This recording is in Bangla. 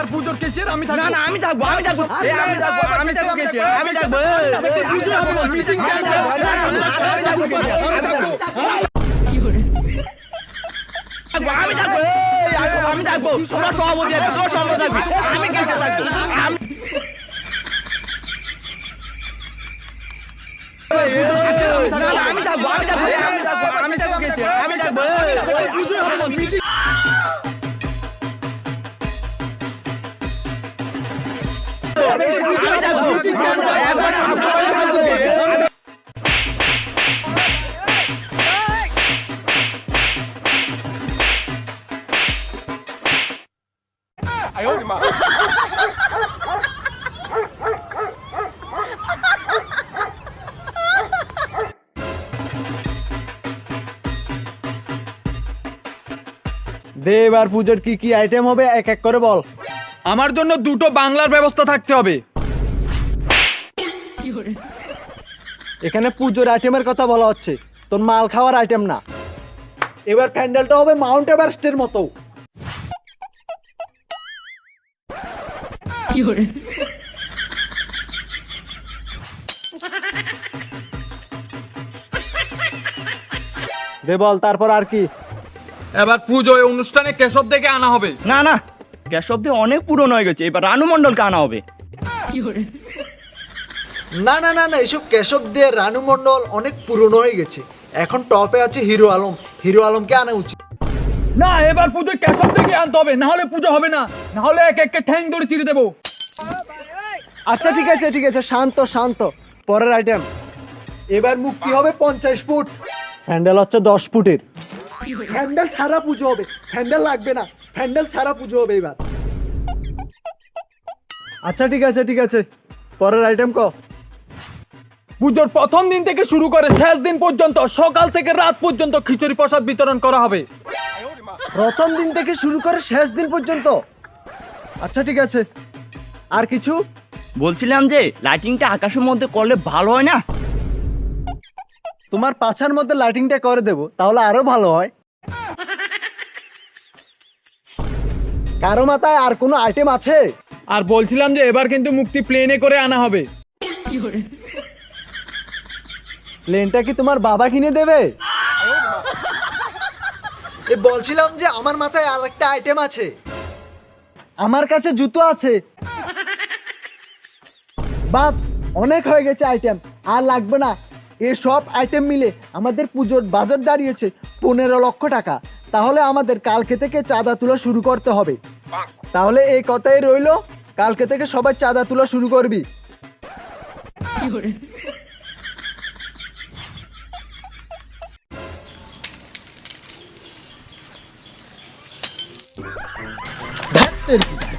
এবার পুজোর কেশিয়ার আমি থাকবো। না না আমি থাকবো কেশিয়ার আমি থাকবো মিটিং আমি থাকবো তোমরা সভাপতি আছে তোর সভাপতি থাকবি আমি কেশিয়ার থাকবো আমি থাকবো কেশিয়ার আমি থাকবো দে এবার পুজোর কি কি আইটেম হবে এক এক করে বল। আমার জন্য দুটো বাংলার ব্যবস্থা থাকতে হবে। এখানে পুজোর আইটেমের কথা বলা হচ্ছে, তোর মাল খাওয়ার আইটেম না। এবার প্যান্ডেলটা হবে মাউন্ট এভারেস্টের মতো। দে বল তারপর আর কি? এবার পুজোয় অনুষ্ঠানে কেশব থেকে আনা হবে। না না কেশব দিয়ে অনেক পুরনো হয়ে গেছে, এবার রানু মণ্ডলকে আনা হবে। না না না না, এসব কেশব দিয়ে রানু মণ্ডল অনেক পুরনো হয়ে গেছে। এখন টপে আছে হিরো আলম, হিরো আলমকে আনা উচিত। না এবার পুজোয় কেশব থেকে আনতে হবে, না হলে পুজো হবে না, না হলে এক এক ঠ্যাং ধরে চিড়ে দেবো। আচ্ছা ঠিক আছে শান্ত শান্ত। পরের আইটেম, এবার মুক্তি হবে 50 ফুট, প্যান্ডেল হচ্ছে 10 ফুটের। প্যান্ডেল ছাড়া পুজো হবে, প্যান্ডেল লাগবে না, প্যান্ডেল ছাড়া পুজো হবে এবার। আচ্ছা ঠিক আছে পরের আইটেম ক। পুজোর প্রথম দিন থেকে শুরু করে শেষ দিন পর্যন্ত সকাল থেকে রাত পর্যন্ত খিচুড়ি প্রসাদ বিতরণ করা হবে। প্রথম দিন থেকে শুরু করে শেষ দিন পর্যন্ত? আচ্ছা ঠিক আছে, আর কিছু? বলছিলাম যে লাইটিংটা আকাশের মধ্যে করলে ভালো হয় না? তোমার পাছার মধ্যে লাইটিংটা করে দেব, তাহলে আরো ভালো হয়। কারো মাথায় আর কোনো আইটেম আছে? আর বলছিলাম যে এবার কিন্তু মুক্তি প্লেনে করে আনা হবে। প্লেনটা কি তোমার বাবা কিনে দেবে? এ বলছিলাম যে আমার মাথায় আর একটা আইটেম আছে। আমার কাছে জুতো আছে। বাস অনেক হয়ে গেছে আইটেম, আর লাগবে না। এসব আইটেম মিলে আমাদের পুজোর বাজার দাঁড়িয়েছে 15 লক্ষ টাকা। তাহলে আমাদের কালকে থেকে চাঁদা তোলা শুরু করতে হবে। তাহলে এই কথাই রইলো, কালকে থেকে সবাই চাঁদা তোলা শুরু করবি। ধ্যাৎ তেরি।